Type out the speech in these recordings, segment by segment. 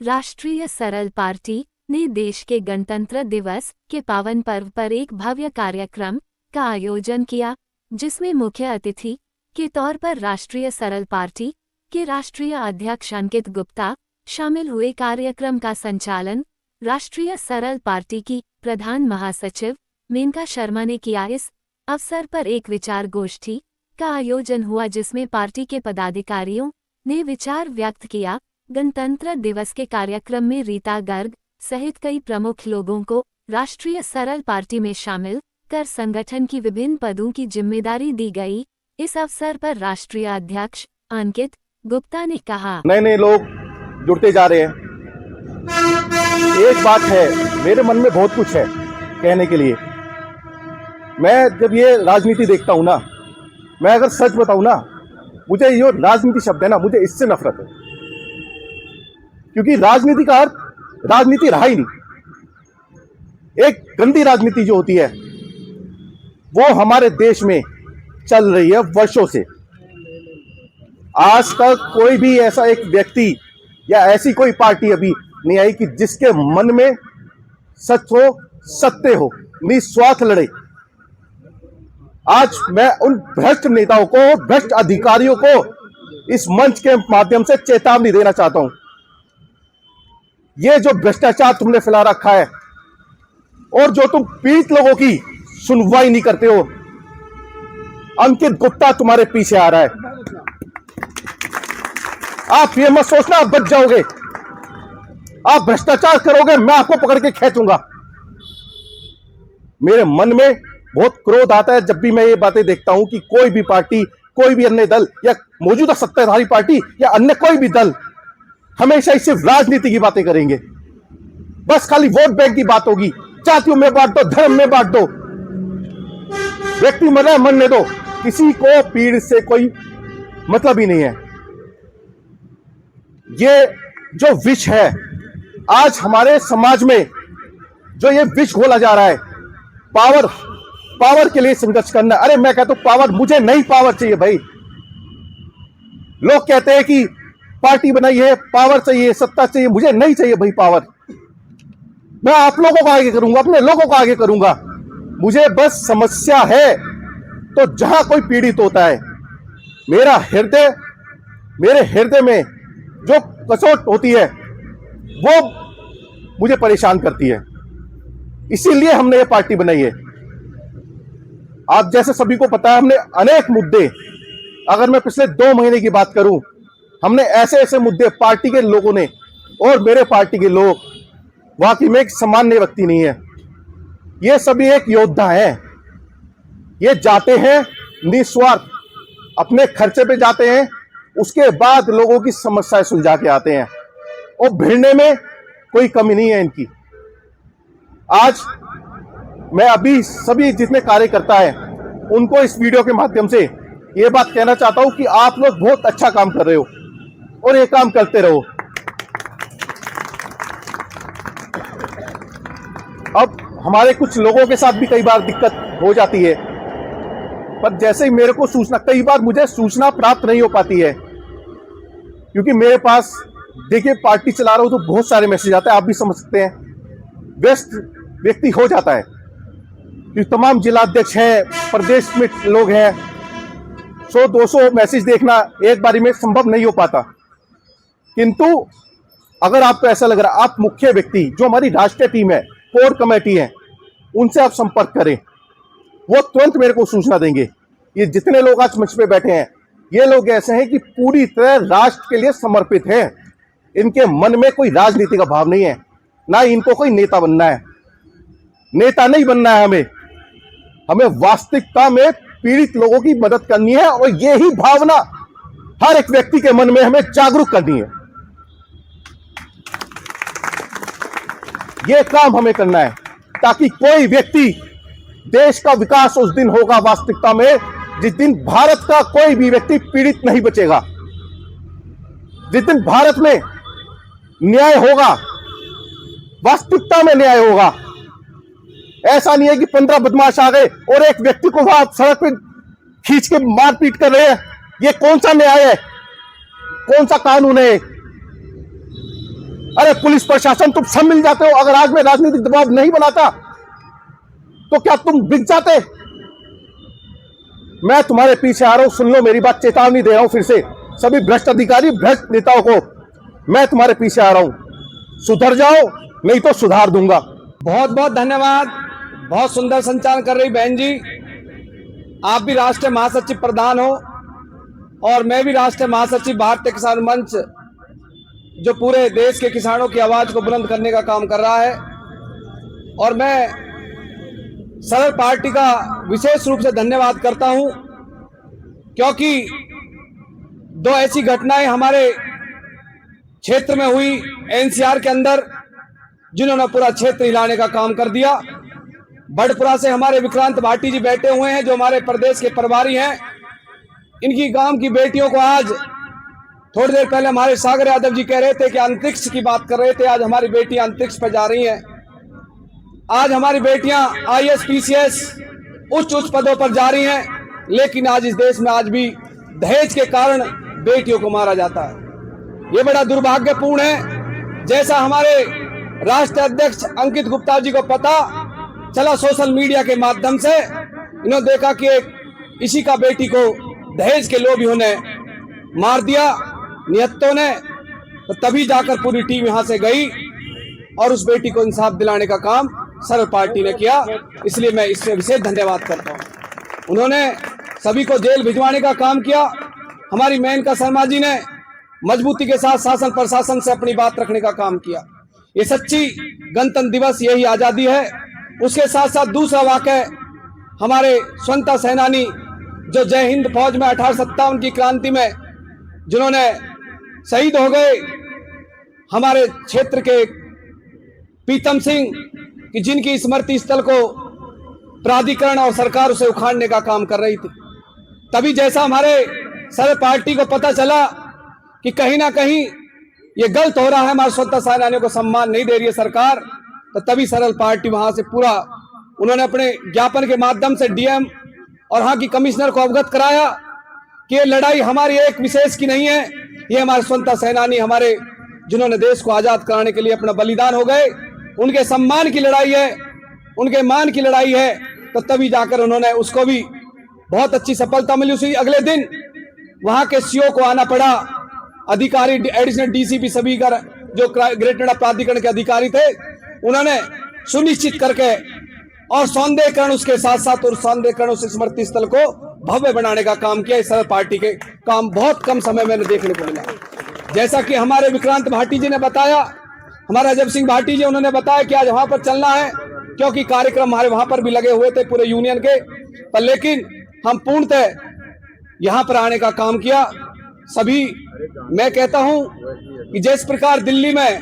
राष्ट्रीय सरल पार्टी ने देश के गणतंत्र दिवस के पावन पर्व पर एक भव्य कार्यक्रम का आयोजन किया, जिसमें मुख्य अतिथि के तौर पर राष्ट्रीय सरल पार्टी के राष्ट्रीय अध्यक्ष अंकित गुप्ता शामिल हुए। कार्यक्रम का संचालन राष्ट्रीय सरल पार्टी की प्रधान महासचिव मेनका शर्मा ने किया। इस अवसर पर एक विचार गोष्ठी का आयोजन हुआ, जिसमें पार्टी के पदाधिकारियों ने विचार व्यक्त किया। गणतंत्र दिवस के कार्यक्रम में रीता गर्ग सहित कई प्रमुख लोगों को राष्ट्रीय सरल पार्टी में शामिल कर संगठन की विभिन्न पदों की जिम्मेदारी दी गई। इस अवसर पर राष्ट्रीय अध्यक्ष अंकित गुप्ता ने कहा, नए लोग जुड़ते जा रहे हैं। एक बात है, मेरे मन में बहुत कुछ है कहने के लिए। मैं जब ये राजनीति देखता हूं ना, मैं अगर सच बताऊं ना, मुझे ये राजनीति शब्द है ना, मुझे इससे नफरत है। क्योंकि राजनीति का अर्थ राजनीति रहा ही नहीं। एक गंदी राजनीति जो होती है वो हमारे देश में चल रही है वर्षों से। आज तक कोई भी ऐसा एक व्यक्ति या ऐसी कोई पार्टी अभी नहीं आई कि जिसके मन में सच हो, सत्य हो, निस्वार्थ लड़े। आज मैं उन भ्रष्ट नेताओं को, भ्रष्ट अधिकारियों को इस मंच के माध्यम से चेतावनी देना चाहता हूं। ये जो भ्रष्टाचार तुमने फैला रखा है और जो तुम पीड़ित लोगों की सुनवाई नहीं करते हो, अंकित गुप्ता तुम्हारे पीछे आ रहा है। आप ये मत सोचना आप बच जाओगे। आप भ्रष्टाचार करोगे, मैं आपको पकड़ के खींचूंगा। मेरे मन में बहुत क्रोध आता है जब भी मैं ये बातें देखता हूं कि कोई भी पार्टी, कोई भी अन्य दल या मौजूदा सत्ताधारी पार्टी या अन्य कोई भी दल हमेशा ही सिर्फ राजनीति की बातें करेंगे। बस खाली वोट बैंक की बात होगी। जातियों में बांट दो, धर्म में बांट दो, व्यक्ति मरना मरने दो, किसी को पीड़ से कोई मतलब ही नहीं है। ये जो विष है आज हमारे समाज में, जो ये विष घोला जा रहा है, पावर के लिए संघर्ष करना। अरे मैं कहता हूं पावर, मुझे नहीं पावर चाहिए भाई। लोग कहते हैं कि पार्टी बनाई है, पावर चाहिए, सत्ता चाहिए। मुझे नहीं चाहिए भाई पावर। मैं आप लोगों को आगे करूंगा, अपने लोगों को आगे करूंगा। मुझे बस समस्या है तो जहां कोई पीड़ित होता है, मेरे हृदय में जो कसौट होती है वो मुझे परेशान करती है। इसीलिए हमने ये पार्टी बनाई है। आप जैसे सभी को पता है, हमने अनेक मुद्दे, अगर मैं पिछले 2 महीने की बात करूं, हमने ऐसे मुद्दे पार्टी के लोगों ने, और मेरे पार्टी के लोग वाकई में एक सामान्य व्यक्ति नहीं है। ये सभी एक योद्धा हैं। ये जाते हैं निस्वार्थ, अपने खर्चे पे जाते हैं, उसके बाद लोगों की समस्याएं सुलझा के आते हैं और भिड़ने में कोई कमी नहीं है इनकी। आज मैं अभी सभी जितने कार्यकर्ता हैं उनको इस वीडियो के माध्यम से ये बात कहना चाहता हूं कि आप लोग बहुत अच्छा काम कर रहे हो और ये काम करते रहो। अब हमारे कुछ लोगों के साथ भी कई बार दिक्कत हो जाती है, पर जैसे ही मेरे को सूचना, कई बार मुझे सूचना प्राप्त नहीं हो पाती है, क्योंकि मेरे पास, देखिए पार्टी चला रहा हूं तो बहुत सारे मैसेज आते हैं, आप भी समझ सकते हैं। व्यस्त व्यक्ति हो जाता है कि तमाम जिला अध्यक्ष हैं, प्रदेश में लोग हैं, 100-200 मैसेज देखना एक बारी में संभव नहीं हो पाता। किंतु अगर आपको ऐसा लग रहा है, आप मुख्य व्यक्ति, जो हमारी राष्ट्रीय टीम है, कोर कमेटी है, उनसे आप संपर्क करें, वो तुरंत मेरे को सूचना देंगे। ये जितने लोग आज मंच पे बैठे हैं, ये लोग ऐसे हैं कि पूरी तरह राष्ट्र के लिए समर्पित हैं। इनके मन में कोई राजनीति का भाव नहीं है, ना इनको कोई नेता बनना है। नेता नहीं बनना है हमें वास्तविकता में पीड़ित लोगों की मदद करनी है, और यही भावना हर एक व्यक्ति के मन में हमें जागरूक करनी है। यह काम हमें करना है, ताकि कोई व्यक्ति, देश का विकास उस दिन होगा वास्तविकता में जिस दिन भारत का कोई भी व्यक्ति पीड़ित नहीं बचेगा, जिस दिन भारत में न्याय होगा, वास्तविकता में न्याय होगा। ऐसा नहीं है कि 15 बदमाश आ गए और एक व्यक्ति को वहां सड़क पे खींच के मारपीट कर रहे हैं। ये कौन सा न्याय है, कौन सा कानून है? अरे पुलिस प्रशासन तुम सब मिल जाते हो। अगर आज मैं राजनीतिक दबाव नहीं बनाता तो क्या तुम बिक जाते? मैं तुम्हारे पीछे आ रहा हूं, सुन लो मेरी बात, चेतावनी दे रहा हूं फिर से सभी भ्रष्ट अधिकारी, भ्रष्ट नेताओं को। मैं तुम्हारे पीछे आ रहा हूं, सुधर जाओ नहीं तो सुधार दूंगा। बहुत बहुत धन्यवाद। बहुत सुंदर संचालन कर रही बहन जी। आप भी राष्ट्रीय महासचिव प्रधान हो और मैं भी राष्ट्रीय महासचिव भारतीय किसान मंच, जो पूरे देश के किसानों की आवाज को बुलंद करने का काम कर रहा है। और मैं सरल पार्टी का विशेष रूप से धन्यवाद करता हूं, क्योंकि दो ऐसी घटनाएं हमारे क्षेत्र में हुई एनसीआर के अंदर, जिन्होंने पूरा क्षेत्र हिलाने का काम कर दिया। बड़पुरा से हमारे विक्रांत भाटी जी बैठे हुए हैं, जो हमारे प्रदेश के प्रभारी हैं। इनकी गांव की बेटियों को आज थोड़ी देर पहले हमारे सागर यादव जी कह रहे थे कि अंतरिक्ष की बात कर रहे थे। आज हमारी बेटियां अंतरिक्ष पर जा रही हैं। आज हमारी बेटियां आईएएस पीसीएस उच्च उच्च पदों पर जा रही हैं, लेकिन आज इस देश में आज भी दहेज के कारण बेटियों को मारा जाता है। ये बड़ा दुर्भाग्यपूर्ण है। जैसा हमारे राष्ट्रीय अध्यक्ष अंकित गुप्ता जी को पता चला सोशल मीडिया के माध्यम से, इन्होंने देखा कि एक इसी का बेटी को दहेज के लोभियों ने मार दिया, निहत्तों ने, तो तभी जाकर पूरी टीम यहां से गई और उस बेटी को इंसाफ दिलाने का काम सरल पार्टी ने किया। इसलिए मैं इससे विशेष धन्यवाद करता हूं। उन्होंने सभी को जेल भिजवाने का काम किया। हमारी मेनका शर्मा जी ने मजबूती के साथ शासन प्रशासन से अपनी बात रखने का काम किया। ये सच्ची गणतंत्र दिवस, यही आजादी है। उसके साथ साथ दूसरा वाकया, हमारे स्वतंत्रता सेनानी जो जय हिंद फौज में 1857 की क्रांति में जिन्होंने शहीद हो गए, हमारे क्षेत्र के प्रीतम सिंह, कि जिनकी स्मृति स्थल को प्राधिकरण और सरकार उसे उखाड़ने का काम कर रही थी। तभी जैसा हमारे सरल पार्टी को पता चला कि कहीं ना कहीं ये गलत हो रहा है, हमारे स्वतंत्रता सेनानियों को सम्मान नहीं दे रही है सरकार, तो तभी सरल पार्टी वहां से पूरा उन्होंने अपने ज्ञापन के माध्यम से डीएम और वहां की कमिश्नर को अवगत कराया कि ये लड़ाई हमारी एक विशेष की नहीं है, ये हमारे स्वतंत्रता सेनानी, हमारे जिन्होंने देश को आजाद कराने के लिए अपना बलिदान हो गए, उनके सम्मान की लड़ाई है, उनके मान की लड़ाई है। तो तभी जाकर उन्होंने उसको भी बहुत अच्छी सफलता मिली। उसी अगले दिन वहां के सीओ को आना पड़ा, अधिकारी एडिशनल डीसीपी सभी का जो ग्रेटर नोएडा प्राधिकरण के अधिकारी थे, उन्होंने सुनिश्चित करके और सौंदर्यकरण उसके साथ साथ और सौंदर्यकरण उस स्मृति स्थल को भव्य बनाने का काम किया। इस सरल पार्टी के काम बहुत कम समय में देखने को मिला। जैसा कि हमारे विक्रांत भाटी जी ने बताया, हमारे अजब सिंह भाटी जी, उन्होंने बताया कि आज वहां पर चलना है, क्योंकि कार्यक्रम हमारे वहां पर भी लगे हुए थे पूरे यूनियन के पर, लेकिन हम पूर्णतः यहां पर आने का काम किया। सभी मैं कहता हूं कि जिस प्रकार दिल्ली में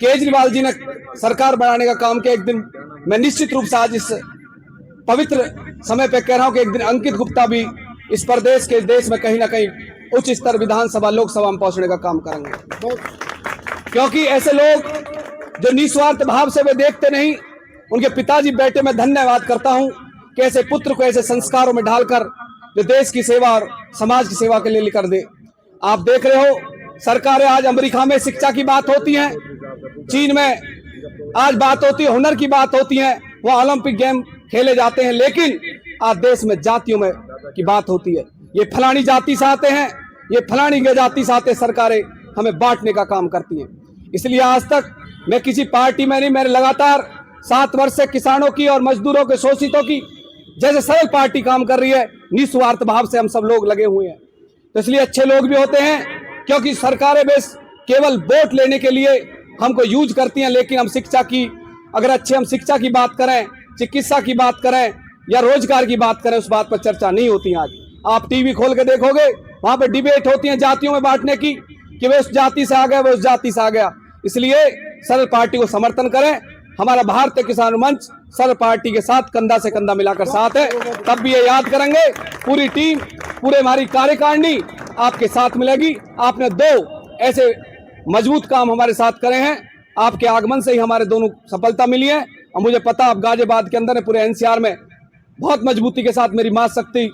केजरीवाल जी ने सरकार बनाने का काम किया, एक दिन मैं निश्चित रूप से आज इस पवित्र समय पे कह रहा हूं कि एक दिन अंकित गुप्ता भी इस प्रदेश के देश में कहीं ना कहीं उच्च स्तर विधानसभा लोकसभा में पहुंचने का काम करेंगे। क्योंकि ऐसे लोग जो निस्वार्थ भाव से वे देखते नहीं, उनके पिताजी बेटे मैं धन्यवाद करता हूं कि ऐसे पुत्र को ऐसे संस्कारों में ढालकर जो देश की सेवा और समाज की सेवा के लिए लेकर दे। आप देख रहे हो सरकारें, आज अमेरिका में शिक्षा की बात होती है, चीन में आज बात होती है, हुनर की बात होती है, वह ओलंपिक गेम खेले जाते हैं, लेकिन आज देश में जातियों में की बात होती है। ये फलानी जाति से आते हैं, ये फलानी जाति से आते, सरकारें हमें बांटने का काम करती हैं। इसलिए आज तक मैं किसी पार्टी में नहीं, मैंने लगातार 7 वर्ष से किसानों की और मजदूरों के, शोषितों की, जैसे सरल पार्टी काम कर रही है, निस्वार्थ भाव से हम सब लोग लगे हुए हैं। तो इसलिए अच्छे लोग भी होते हैं, क्योंकि सरकारें बस केवल वोट लेने के लिए हमको यूज करती हैं, लेकिन हम शिक्षा की, अगर अच्छे हम शिक्षा की बात करें, चिकित्सा की बात करें या रोजगार की बात करें, उस बात पर चर्चा नहीं होती। आज आप टीवी खोल के देखोगे, वहां पर डिबेट होती है जातियों में बांटने की, कि वे उस जाति से आ गया, वो उस जाति से आ गया। इसलिए सरल पार्टी को समर्थन करें। हमारा भारतीय किसान मंच सरल पार्टी के साथ कंधा से कंधा मिलाकर साथ है। तब भी ये याद करेंगे, पूरी टीम, पूरे हमारी कार्यकारिणी आपके साथ मिलेगी। आपने 2 ऐसे मजबूत काम हमारे साथ करे हैं, आपके आगमन से ही हमारे दोनों सफलता मिली है। और मुझे पता आप गाजियाबाद के अंदर पूरे एनसीआर में बहुत मजबूती के साथ मेरी मां शक्ति,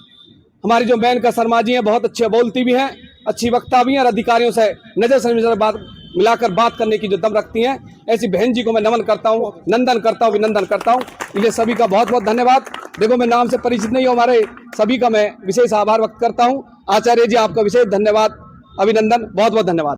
हमारी जो मेनका शर्मा जी हैं, बहुत अच्छे बोलती भी हैं, अच्छी वक्ता भी हैं और अधिकारियों से नजर से नजर बात मिलाकर बात करने की जो दम रखती हैं, ऐसी बहन जी को मैं नमन करता हूँ, नंदन करता हूँ, अभिनंदन करता हूँ। इसलिए सभी का बहुत बहुत धन्यवाद। देखो मैं नाम से परिचित नहीं हूँ, हमारे सभी का मैं विशेष आभार व्यक्त करता हूँ। आचार्य जी आपका विशेष धन्यवाद, अभिनंदन, बहुत बहुत धन्यवाद।